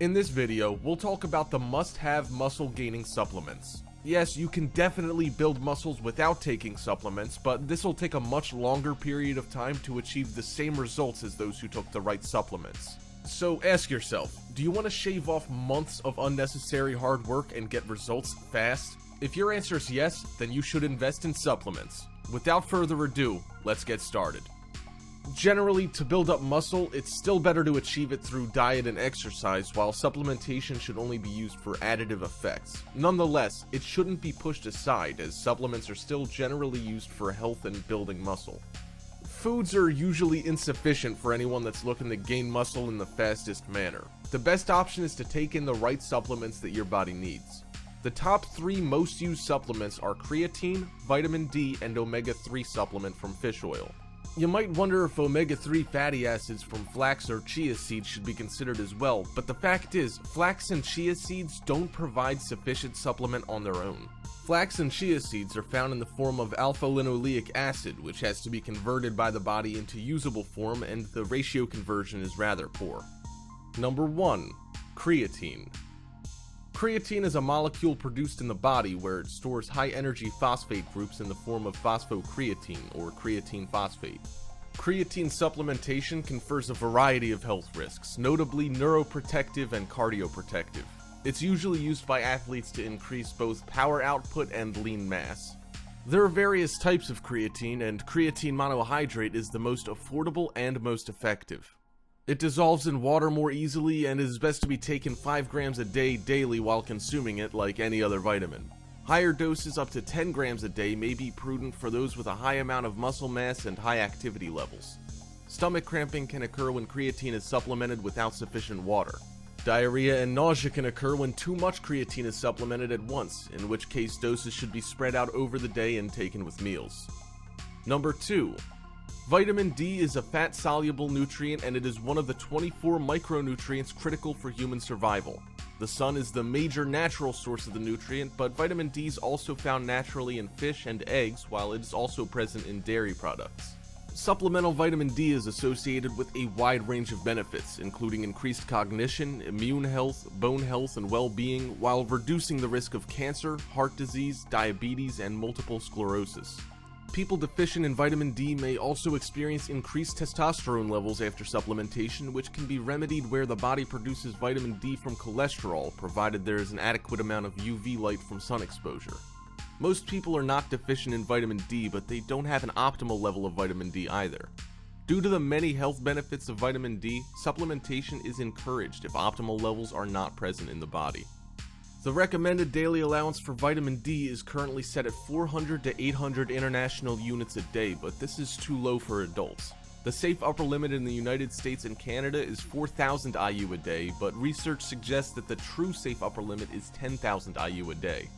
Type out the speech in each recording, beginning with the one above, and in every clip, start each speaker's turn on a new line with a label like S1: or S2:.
S1: In this video, we'll talk about the must-have muscle-gaining supplements. Yes, you can definitely build muscles without taking supplements, but this will take a much longer period of time to achieve the same results as those who took the right supplements. So ask yourself, do you want to shave off months of unnecessary hard work and get results fast? If your answer is yes, then you should invest in supplements. Without further ado, let's get started. Generally, to build up muscle, it's still better to achieve it through diet and exercise, while supplementation should only be used for additive effects. Nonetheless, it shouldn't be pushed aside, as supplements are still generally used for health and building muscle. Foods are usually insufficient for anyone that's looking to gain muscle in the fastest manner. The best option is to take in the right supplements that your body needs. The top 3 most used supplements are creatine, vitamin D, and omega-3 supplement from fish oil. You might wonder if omega-3 fatty acids from flax or chia seeds should be considered as well, but the fact is, flax and chia seeds don't provide sufficient supplement on their own. Flax and chia seeds are found in the form of alpha-linoleic acid, which has to be converted by the body into usable form, and the ratio conversion is rather poor. Number 1. Creatine. Creatine is a molecule produced in the body where it stores high-energy phosphate groups in the form of phosphocreatine, or creatine phosphate. Creatine supplementation confers a variety of health risks, notably neuroprotective and cardioprotective. It's usually used by athletes to increase both power output and lean mass. There are various types of creatine, and creatine monohydrate is the most affordable and most effective. It dissolves in water more easily and is best to be taken 5 grams a day daily while consuming it like any other vitamin. Higher doses up to 10 grams a day may be prudent for those with a high amount of muscle mass and high activity levels. Stomach cramping can occur when creatine is supplemented without sufficient water. Diarrhea and nausea can occur when too much creatine is supplemented at once, in which case doses should be spread out over the day and taken with meals. Number 2. Vitamin D is a fat-soluble nutrient, and it is one of the 24 micronutrients critical for human survival. The sun is the major natural source of the nutrient, but vitamin D is also found naturally in fish and eggs, while it is also present in dairy products. Supplemental vitamin D is associated with a wide range of benefits, including increased cognition, immune health, bone health, and well-being, while reducing the risk of cancer, heart disease, diabetes, and multiple sclerosis. People deficient in vitamin D may also experience increased testosterone levels after supplementation, which can be remedied where the body produces vitamin D from cholesterol, provided there is an adequate amount of UV light from sun exposure. Most people are not deficient in vitamin D, but they don't have an optimal level of vitamin D either. Due to the many health benefits of vitamin D, supplementation is encouraged if optimal levels are not present in the body. The recommended daily allowance for vitamin D is currently set at 400 to 800 international units a day, but this is too low for adults. The safe upper limit in the United States and Canada is 4,000 IU a day, but research suggests that the true safe upper limit is 10,000 IU a day.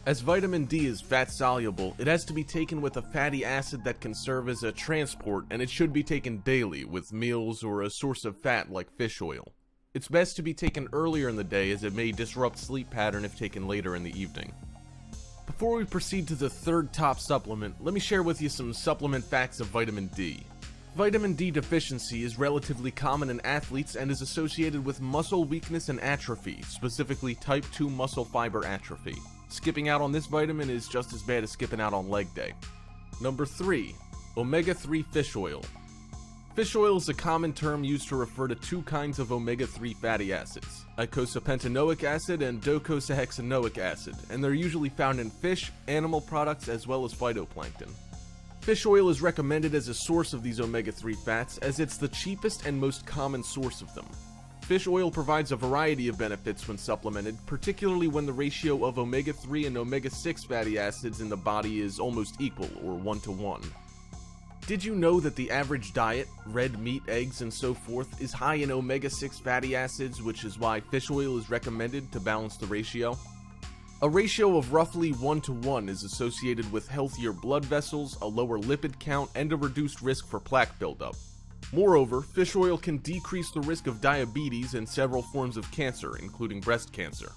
S1: As vitamin D is fat-soluble, it has to be taken with a fatty acid that can serve as a transport, and it should be taken daily with meals or a source of fat like fish oil. It's best to be taken earlier in the day, as it may disrupt sleep pattern if taken later in the evening. Before we proceed to the third top supplement, let me share with you some supplement facts of vitamin D. Vitamin D deficiency is relatively common in athletes and is associated with muscle weakness and atrophy, specifically type 2 muscle fiber atrophy. Skipping out on this vitamin is just as bad as skipping out on leg day. Number 3. Omega-3 fish oil. Fish oil is a common term used to refer to 2 kinds of omega-3 fatty acids, eicosapentaenoic acid and docosahexaenoic acid, and they're usually found in fish, animal products, as well as phytoplankton. Fish oil is recommended as a source of these omega-3 fats, as it's the cheapest and most common source of them. Fish oil provides a variety of benefits when supplemented, particularly when the ratio of omega-3 and omega-6 fatty acids in the body is almost equal, or 1-to-1. Did you know that the average diet, red meat, eggs, and so forth, is high in omega-6 fatty acids, which is why fish oil is recommended to balance the ratio? A ratio of roughly 1-to-1 is associated with healthier blood vessels, a lower lipid count, and a reduced risk for plaque buildup. Moreover, fish oil can decrease the risk of diabetes and several forms of cancer, including breast cancer.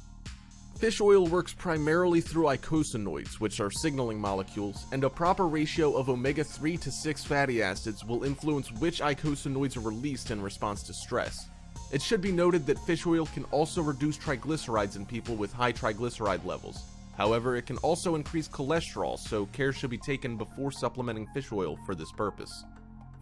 S1: Fish oil works primarily through eicosanoids, which are signaling molecules, and a proper ratio of omega-3 to 6 fatty acids will influence which eicosanoids are released in response to stress. It should be noted that fish oil can also reduce triglycerides in people with high triglyceride levels. However, it can also increase cholesterol, so care should be taken before supplementing fish oil for this purpose.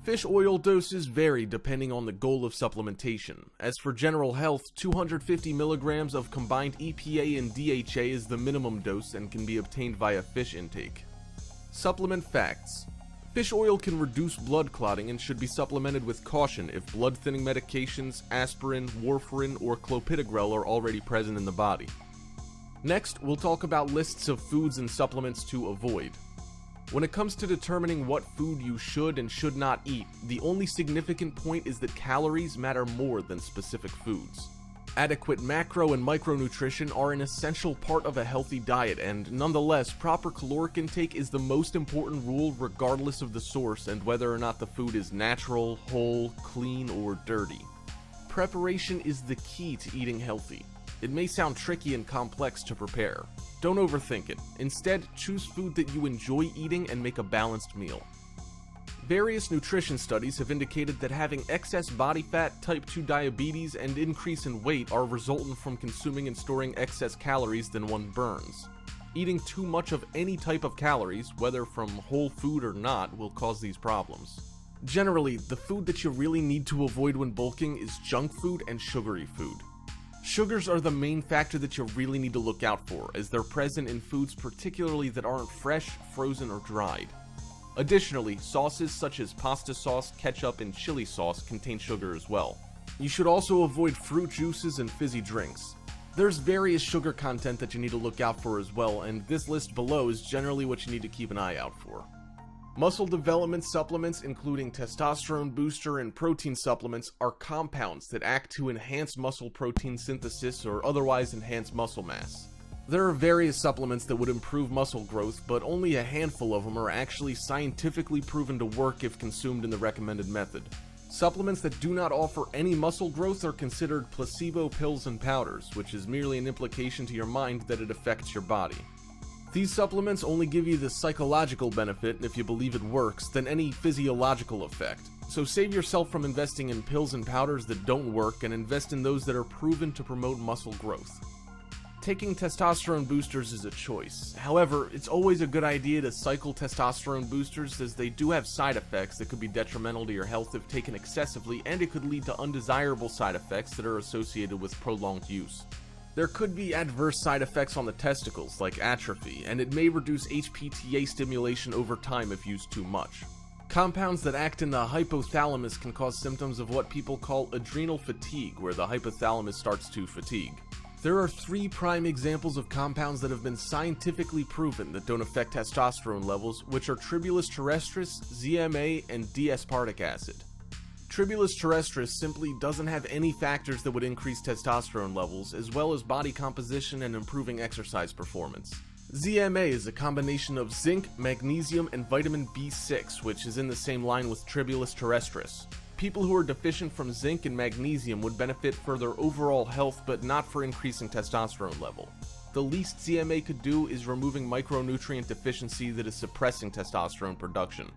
S1: Fish oil doses vary depending on the goal of supplementation. As for general health, 250 milligrams of combined EPA and DHA is the minimum dose and can be obtained via fish intake. Supplement facts. Fish oil can reduce blood clotting and should be supplemented with caution if blood-thinning medications, aspirin, warfarin, or clopidogrel are already present in the body. Next, we'll talk about lists of foods and supplements to avoid. When it comes to determining what food you should and should not eat, the only significant point is that calories matter more than specific foods. Adequate macro and micronutrition are an essential part of a healthy diet, and nonetheless, proper caloric intake is the most important rule regardless of the source and whether or not the food is natural, whole, clean, or dirty. Preparation is the key to eating healthy. It may sound tricky and complex to prepare. Don't overthink it. Instead, choose food that you enjoy eating and make a balanced meal. Various nutrition studies have indicated that having excess body fat, type 2 diabetes, and increase in weight are resultant from consuming and storing excess calories than one burns. Eating too much of any type of calories, whether from whole food or not, will cause these problems. Generally, the food that you really need to avoid when bulking is junk food and sugary food. Sugars are the main factor that you really need to look out for, as they're present in foods particularly that aren't fresh, frozen, or dried. Additionally, sauces such as pasta sauce, ketchup, and chili sauce contain sugar as well. You should also avoid fruit juices and fizzy drinks. There's various sugar content that you need to look out for as well, and this list below is generally what you need to keep an eye out for. Muscle development supplements, including testosterone booster and protein supplements, are compounds that act to enhance muscle protein synthesis or otherwise enhance muscle mass. There are various supplements that would improve muscle growth, but only a handful of them are actually scientifically proven to work if consumed in the recommended method. Supplements that do not offer any muscle growth are considered placebo pills and powders, which is merely an implication to your mind that it affects your body. These supplements only give you the psychological benefit, if you believe it works, than any physiological effect. So save yourself from investing in pills and powders that don't work and invest in those that are proven to promote muscle growth. Taking testosterone boosters is a choice. However, it's always a good idea to cycle testosterone boosters, as they do have side effects that could be detrimental to your health if taken excessively, and it could lead to undesirable side effects that are associated with prolonged use. There could be adverse side effects on the testicles, like atrophy, and it may reduce HPTA stimulation over time if used too much. Compounds that act in the hypothalamus can cause symptoms of what people call adrenal fatigue, where the hypothalamus starts to fatigue. There are 3 prime examples of compounds that have been scientifically proven that don't affect testosterone levels, which are Tribulus terrestris, ZMA, and D-aspartic acid. Tribulus terrestris simply doesn't have any factors that would increase testosterone levels, as well as body composition and improving exercise performance. ZMA is a combination of zinc, magnesium, and vitamin B6, which is in the same line with Tribulus terrestris. People who are deficient from zinc and magnesium would benefit for their overall health, but not for increasing testosterone level. The least ZMA could do is removing micronutrient deficiency that is suppressing testosterone production.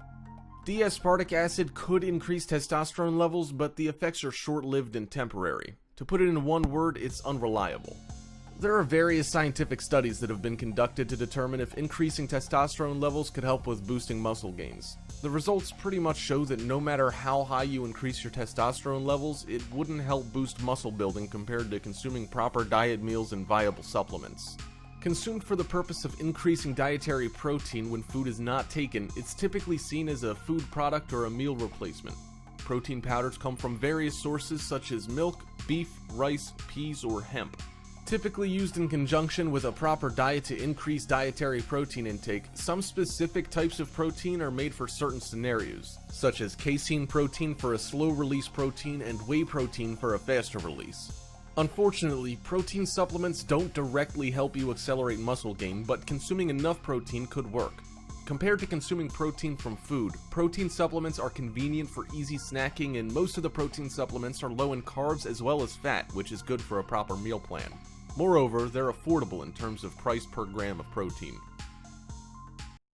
S1: D-aspartic acid could increase testosterone levels, but the effects are short-lived and temporary. To put it in one word, it's unreliable. There are various scientific studies that have been conducted to determine if increasing testosterone levels could help with boosting muscle gains. The results pretty much show that no matter how high you increase your testosterone levels, it wouldn't help boost muscle building compared to consuming proper diet meals and viable supplements. Consumed for the purpose of increasing dietary protein when food is not taken, it's typically seen as a food product or a meal replacement. Protein powders come from various sources such as milk, beef, rice, peas, or hemp. Typically used in conjunction with a proper diet to increase dietary protein intake, some specific types of protein are made for certain scenarios, such as casein protein for a slow-release protein and whey protein for a faster release. Unfortunately, protein supplements don't directly help you accelerate muscle gain, but consuming enough protein could work. Compared to consuming protein from food, protein supplements are convenient for easy snacking, and most of the protein supplements are low in carbs as well as fat, which is good for a proper meal plan. Moreover, they're affordable in terms of price per gram of protein.